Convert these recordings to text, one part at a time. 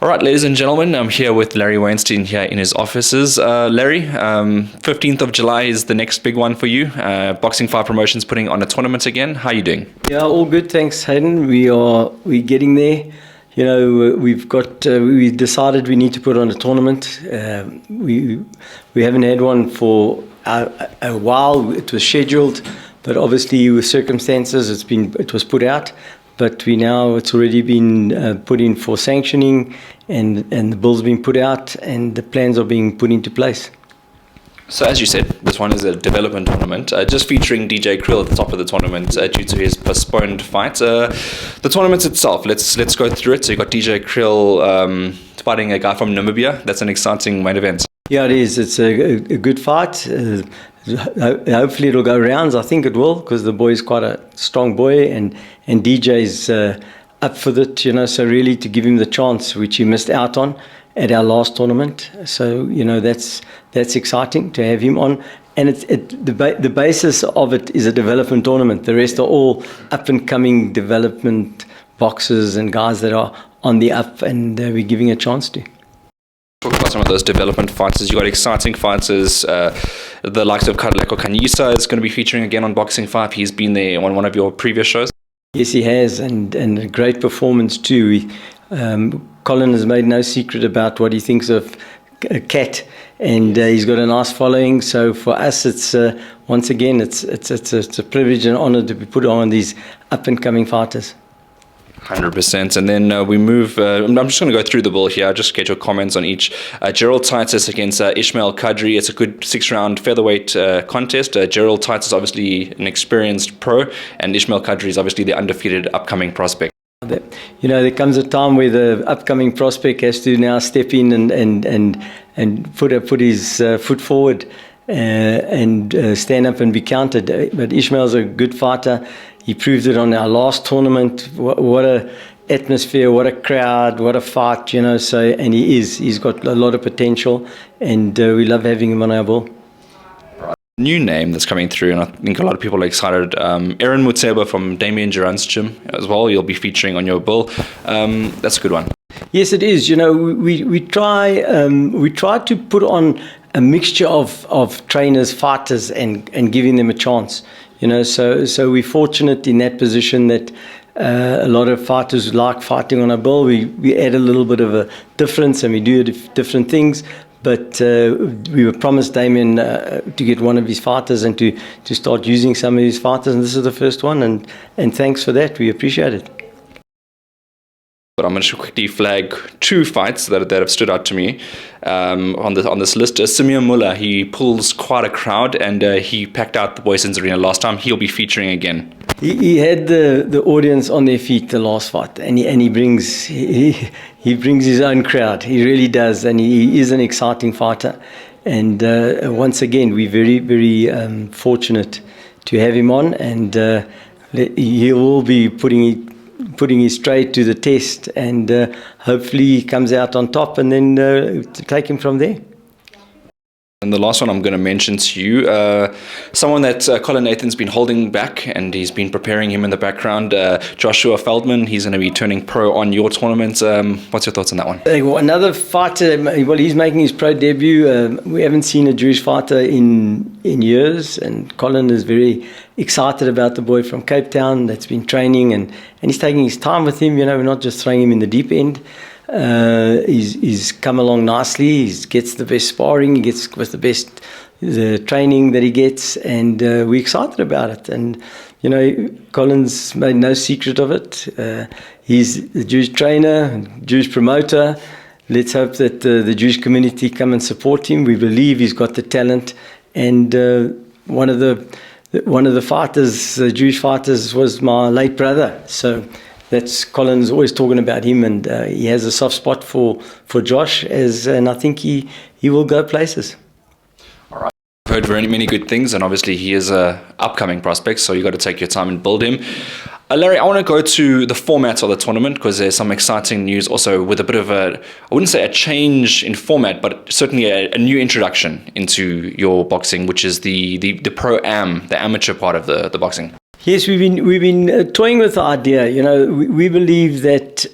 All right, ladies and gentlemen, I'm here with Larry Wainstein here in his offices. Larry, 15th of July is the next big one for you. Boxing 5 Promotions putting on a tournament again. How are you doing? Yeah, all good, thanks, Hayden. We're getting there. You know, we decided we need to put on a tournament. We haven't had one for a while. It was scheduled, but obviously with circumstances, it was put out. But it's already been put in for sanctioning, and the bill's been put out, and the plans are being put into place. So as you said, this one is a development tournament, just featuring DJ Krill at the top of the tournament due to his postponed fight. The tournament itself, let's go through it. So you've got DJ Krill fighting a guy from Namibia. That's an exciting main event. Yeah, it is. It's a good fight. Hopefully it'll go rounds. I think it will, because the boy is quite a strong boy, and DJ's up for it, you know, so really to give him the chance, which he missed out on at our last tournament. So, you know, that's exciting to have him on. And the basis of it is a development tournament. The rest are all up-and-coming development boxers and guys that are on the up, and we're giving a chance to. Talk about some of those development fighters. You've got exciting fighters. The likes of Kadleko Kanyisa is going to be featuring again on Boxing 5. He's been there on one of your previous shows. Yes, he has, and a great performance too. Colin has made no secret about what he thinks of Cat, and he's got a nice following. So for us, it's once again, it's a privilege and honor to be put on these up-and-coming fighters. 100%. And then we move, I'm just going to go through the bill here, just get your comments on each. Gerald Titus against Ishmael Kadri. It's a good 6-round featherweight contest. Gerald Titus, obviously an experienced pro, and Ishmael Kadri is obviously the undefeated upcoming prospect. You know, there comes a time where the upcoming prospect has to now step in and put his foot forward and stand up and be counted. But Ishmael's a good fighter. He proved it on our last tournament. What a atmosphere, what a crowd, what a fight, you know. So, and he's got a lot of potential, and we love having him on our bill. New name that's coming through, and I think a lot of people are excited. Aaron Mutseba from Damien Durant's gym as well. You'll be featuring on your bill. That's a good one. Yes, it is. You know, we try to put on a mixture of trainers, fighters, and giving them a chance. You know, so we're fortunate in that position that a lot of fighters like fighting on our bill. We add a little bit of a difference, and we do different things. But we were promised Damien to get one of his fighters and to start using some of his fighters, and this is the first one. And thanks for that. We appreciate it. But I'm going to quickly flag 2 fights that have stood out to me on this list. Simeon Muller, he pulls quite a crowd, and he packed out the Boysons Arena last time. He'll be featuring again. He had the audience on their feet the last fight, and he brings his own crowd. He really does, and he is an exciting fighter. And once again, we're very, very fortunate to have him on, and he will be putting his trade to the test, and hopefully he comes out on top, and then to take him from there. And the last one I'm going to mention to you, someone that Colin Nathan's been holding back, and he's been preparing him in the background, Joshua Feldman. He's going to be turning pro on your tournament. What's your thoughts on that one? Another fighter, well, he's making his pro debut. We haven't seen a Jewish fighter in years, and Colin is very excited about the boy from Cape Town that's been training, and he's taking his time with him. You know, we're not just throwing him in the deep end. He's come along nicely. He gets the best sparring. He gets with the training that he gets, and we're excited about it. And you know, Colin's made no secret of it. He's a Jewish trainer, Jewish promoter. Let's hope that the Jewish community come and support him. We believe he's got the talent, and one of the fighters, Jewish fighters, was my late brother. So. That's Colin's always talking about him, and he has a soft spot for Josh, and I think he will go places. All right. I've heard very many good things, and obviously he is a upcoming prospect, so you've got to take your time and build him. Larry, I want to go to the format of the tournament, because there's some exciting news also with a bit of I wouldn't say a change in format, but certainly a new introduction into your boxing, which is the pro-am, the amateur part of the boxing. Yes, we've been toying with the idea. You know, we believe that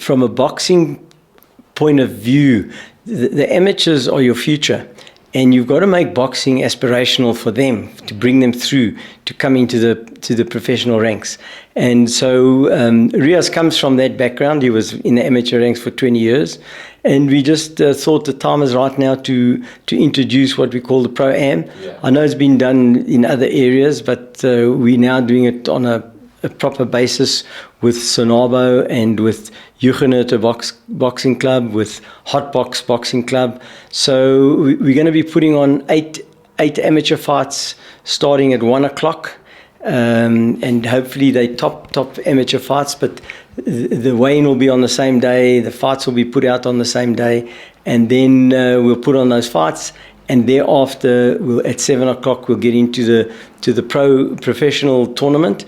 from a boxing point of view, the amateurs are your future. And you've got to make boxing aspirational for them, to bring them through, to come into the professional ranks. And so Riaz comes from that background. He was in the amateur ranks for 20 years. And we just thought the time is right now to introduce what we call the Pro-Am. Yeah. I know it's been done in other areas, but we're now doing it on a proper basis with Sonabo and with Jugenerte Boxing Club, with Hot Box Boxing Club. So we're going to be putting on eight amateur fights starting at 1 o'clock. And hopefully they top amateur fights, but the weigh-in will be on the same day, the fights will be put out on the same day, and then we'll put on those fights, and thereafter at 7 o'clock we'll get into the professional tournament.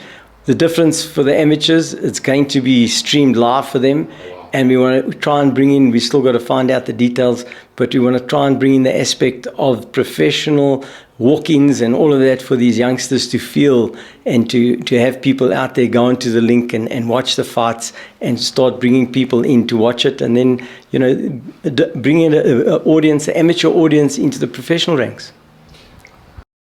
The difference for the amateurs, it's going to be streamed live for them. And we want to try and bring in, we still got to find out the details, but we want to try and bring in the aspect of professional walk-ins and all of that for these youngsters to feel, and to have people out there go into the link and watch the fights and start bringing people in to watch it. And then, bring in an audience, an amateur audience into the professional ranks.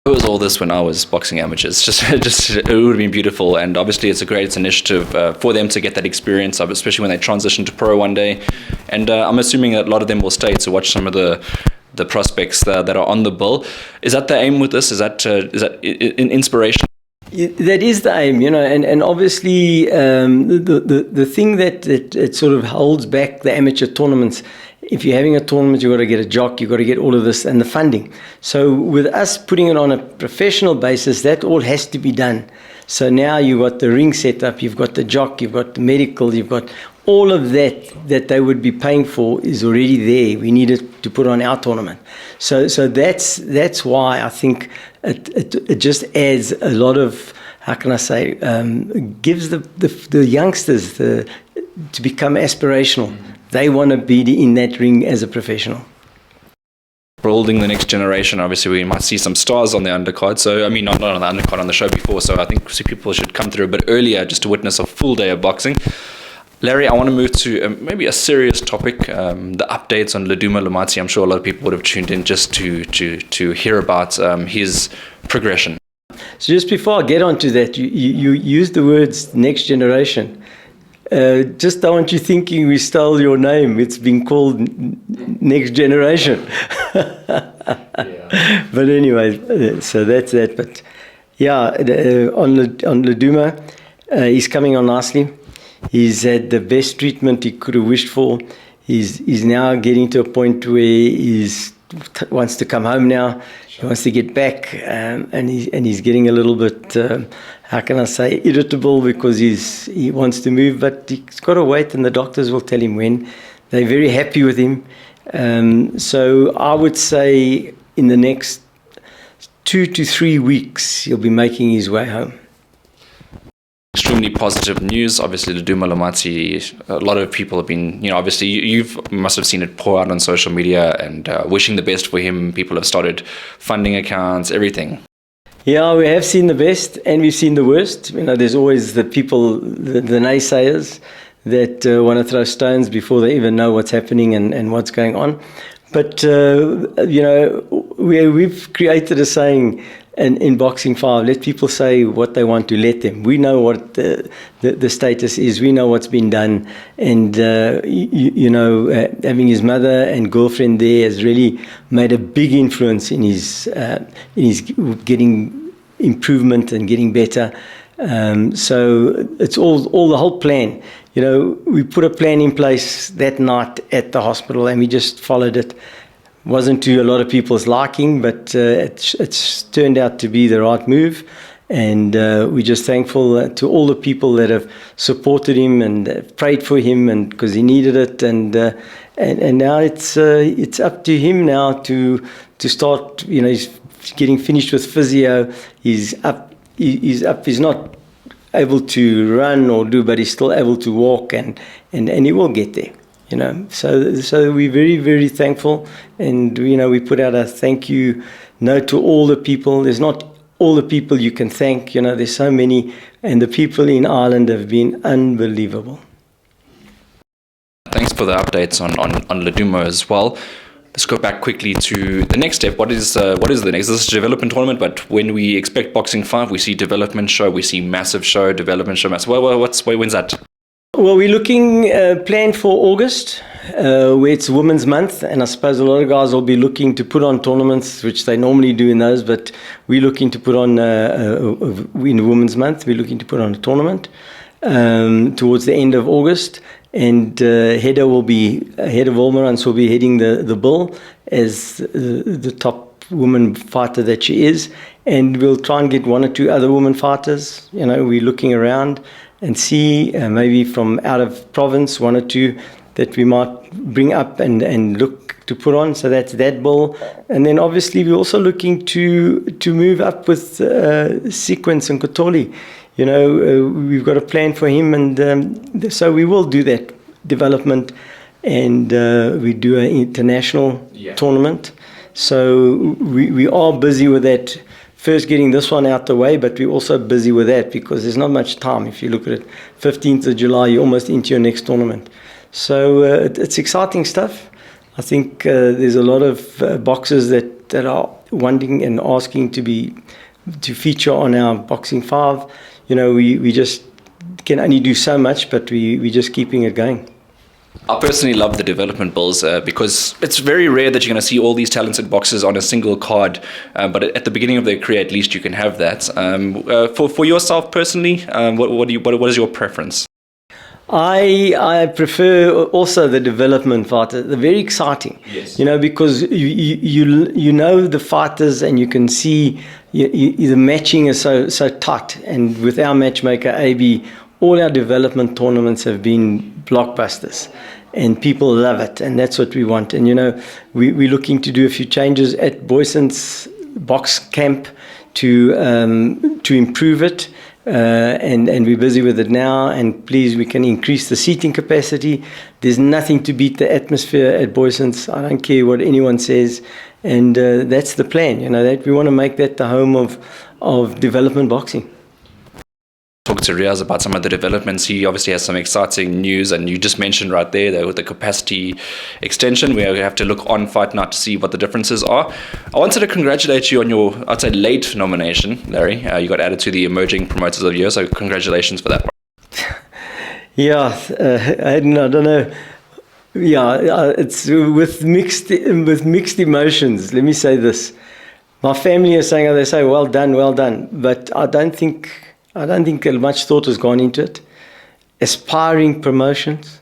It was all this when I was boxing amateurs. Just it would have been beautiful, and obviously it's a great initiative for them to get that experience of, especially when they transition to pro one day. And I'm assuming that a lot of them will stay to watch some of the prospects that are on the bill. Is that the aim with this? Is that an inspiration? That is the aim, and obviously the thing that it sort of holds back the amateur tournaments. If you're having a tournament, you've got to get a jock, you've got to get all of this and the funding. So with us putting it on a professional basis, that all has to be done. So now you've got the ring set up, you've got the jock, you've got the medical, you've got all of that they would be paying for is already there. We needed to put on our tournament. So that's why I think it just adds a lot of, how can I say, gives the youngsters to become aspirational. They want to be in that ring as a professional. Building the next generation, obviously we might see some stars on the undercard. So, I mean, not on the undercard, on the show before. So I think people should come through a bit earlier just to witness a full day of boxing. Larry, I want to move to maybe a serious topic, the updates on Ludumo Lamati. I'm sure a lot of people would have tuned in just to hear about his progression. So just before I get onto that, you used the words next generation. Just don't want you thinking we stole your name. It's been called Next Generation. Yeah. But anyway, so that's that. But yeah, on Ludumo, he's coming on nicely. He's had the best treatment he could have wished for. He's now getting to a point where he wants to come home now. He wants to get back, and he's getting a little bit, how can I say, irritable because he wants to move, but he's got to wait, and the doctors will tell him when. They're very happy with him. So I would say in the next 2 to 3 weeks, he'll be making his way home. Extremely positive news. Obviously, Ludumo Lamati, a lot of people have been, obviously you must have seen it pour out on social media and wishing the best for him. People have started funding accounts, everything. Yeah, we have seen the best and we've seen the worst. There's always the people, the naysayers that want to throw stones before they even know what's happening and what's going on. But, we've created a saying in Boxing 5, let people say what they want to let them. We know what the status is. We know what's been done. And, having his mother and girlfriend there has really made a big influence in his getting improvement and getting better. So it's all the whole plan. We put a plan in place that night at the hospital and we just followed it. Wasn't to a lot of people's liking, but it's turned out to be the right move. And we're just thankful to all the people that have supported him and prayed for him, and because he needed it. And now it's up to him now to start. He's getting finished with physio. He's up. He's not able to run or do, but he's still able to walk, and he will get there. So we're very, very thankful, and we put out a thank you note to all the people. There's not all the people you can thank, there's so many, and the people in Ireland have been unbelievable. Thanks. for the updates on Ludumo as well. Let's go back quickly to the next step. What is the next? This is a development tournament, but when we expect Boxing 5, we see development show, we see massive show, development show, massive. When's that? Well, we're looking planned for August, where it's Women's Month, and I suppose a lot of guys will be looking to put on tournaments, which they normally do in those, but we're looking to put on, in Women's Month, we're looking to put on a tournament towards the end of August, and Hedda Wolmerans will be heading the bill as the top woman fighter that she is, and we'll try and get one or two other women fighters. We're looking around and see maybe from out of province, one or two that we might bring up and look to put on. So that's that bill. And then obviously we're also looking to move up with Sequence and Kotoli. We've got a plan for him, and so we will do that development, and we do an international tournament. So we are busy with that. First getting this one out the way, but we're also busy with that because there's not much time. If you look at it, 15th of July, you're almost into your next tournament. So it's exciting stuff. I think there's a lot of boxers that are wanting and asking to feature on our Boxing 5. We just can only do so much, but we're just keeping it going. I personally love the development bills because it's very rare that you're going to see all these talented boxers on a single card. But at the beginning of their career, at least you can have that. For yourself personally, what is your preference? I prefer also the development fighter. They're very exciting, yes. Because you know the fighters, and you can see the matching is so tight. And with our matchmaker AB, all our development tournaments have been blockbusters, and people love it, and that's what we want. And we're looking to do a few changes at Boyson's box camp to improve it. And we're busy with it now, and please, we can increase the seating capacity. There's nothing to beat the atmosphere at Boyson's. I don't care what anyone says, and that's the plan. That we want to make that the home of development boxing. Talk to Riaz about some of the developments. He obviously has some exciting news, and you just mentioned right there that with the capacity extension, we have to look on Fight Night to see what the differences are. I wanted to congratulate you on your, I'd say, late nomination, Larry. You got added to the Emerging Promoters of the Year, so congratulations for that one. Yeah, I don't know. Yeah, it's with mixed emotions. Let me say this: my family is saying, they say, well done, but I don't think much thought has gone into it. Aspiring promotions.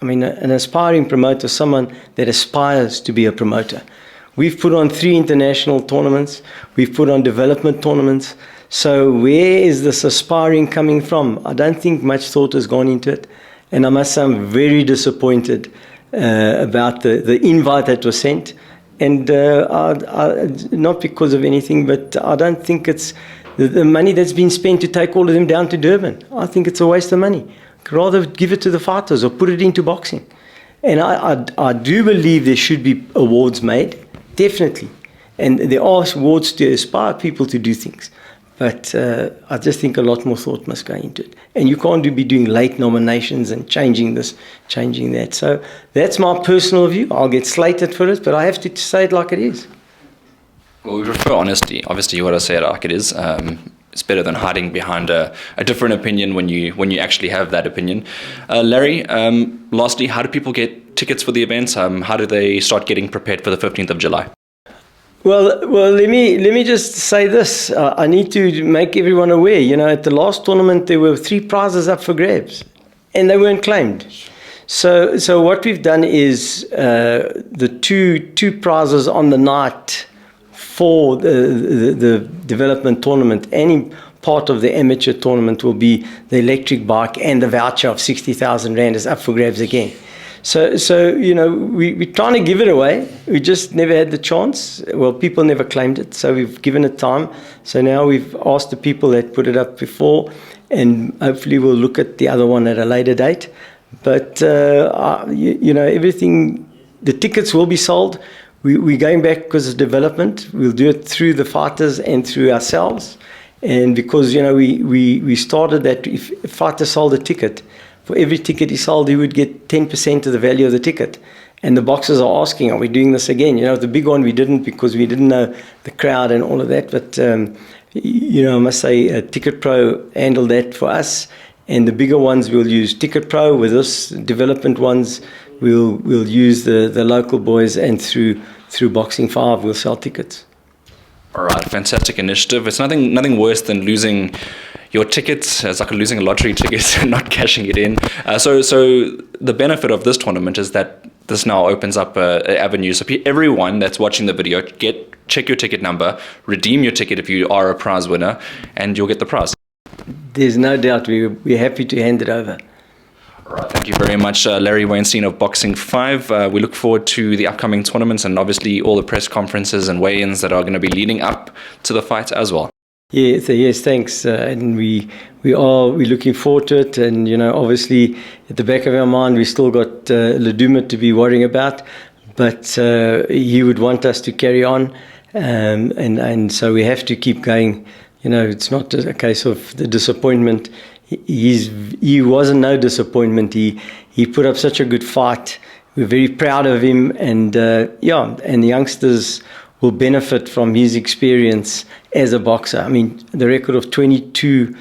I mean, an aspiring promoter is someone that aspires to be a promoter. We've put on 3 international tournaments. We've put on development tournaments. So where is this aspiring coming from? I don't think much thought has gone into it. And I must say I'm very disappointed about the invite that was sent. And not because of anything, but I don't think it's the money that's been spent to take all of them down to Durban. I think it's a waste of money. I'd rather give it to the fighters or put it into boxing. And I do believe there should be awards made, definitely. And there are awards to inspire people to do things. But I just think a lot more thought must go into it. And you can't be doing late nominations and changing this, changing that. So that's my personal view. I'll get slated for it, but I have to say it like it is. Well, we prefer honesty. Obviously, you got to say it like it is. It's better than hiding behind a different opinion when you actually have that opinion. Larry, lastly, how do people get tickets for the events? How do they start getting prepared for the 15th of July? Well, let me just say this. I need to make everyone aware. At the last tournament, there were 3 prizes up for grabs, and they weren't claimed. So what we've done is the two prizes on the night for the development tournament, any part of the amateur tournament will be the electric bike, and the voucher of 60,000 Rand is up for grabs again. So we're trying to give it away. We just never had the chance. Well, people never claimed it, so we've given it time. So now we've asked the people that put it up before, and hopefully we'll look at the other one at a later date. But everything, the tickets will be sold. We're going back because of development. We'll do it through the fighters and through ourselves. And because, we started that if fighters sold a ticket, for every ticket he sold, he would get 10% of the value of the ticket. And the boxers are asking, are we doing this again? The big one we didn't, because we didn't know the crowd and all of that. But, I must say Ticket Pro handled that for us. And the bigger ones we'll use Ticket Pro. With us development ones, we'll use the local boys, and through Boxing 5 we'll sell tickets. All right, fantastic initiative. It's nothing worse than losing your tickets. It's like losing a lottery ticket and not cashing it in. So the benefit of this tournament is that this now opens up an avenue. So everyone that's watching the video, check your ticket number, redeem your ticket if you are a prize winner, and you'll get the prize. There's no doubt we're happy to hand it over. All right, thank you very much, Larry Wainstein of Boxing 5. We look forward to the upcoming tournaments and obviously all the press conferences and weigh-ins that are going to be leading up to the fight as well. Yes, thanks. And we're looking forward to it. And obviously at the back of our mind, we still got Ludumo to be worrying about, but he would want us to carry on, and so we have to keep going. It's not a case of the disappointment. He wasn't no disappointment. He put up such a good fight. We're very proud of him, and and the youngsters will benefit from his experience as a boxer. I mean, the record of 22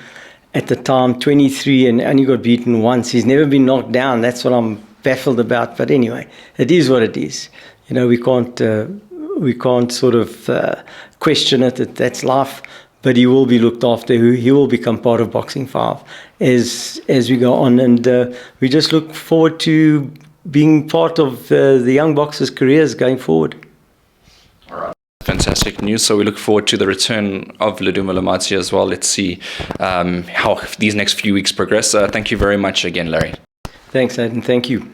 at the time, 23, and only got beaten once. He's never been knocked down. That's what I'm baffled about. But anyway, it is what it is. We can't sort of question it. That's life. But he will be looked after. He will become part of Boxing 5 as we go on. And we just look forward to being part of the young boxers' careers going forward. All right. Fantastic news. So we look forward to the return of Ludumo Lamati as well. Let's see how these next few weeks progress. Thank you very much again, Larry. Thanks, Aidan. Thank you.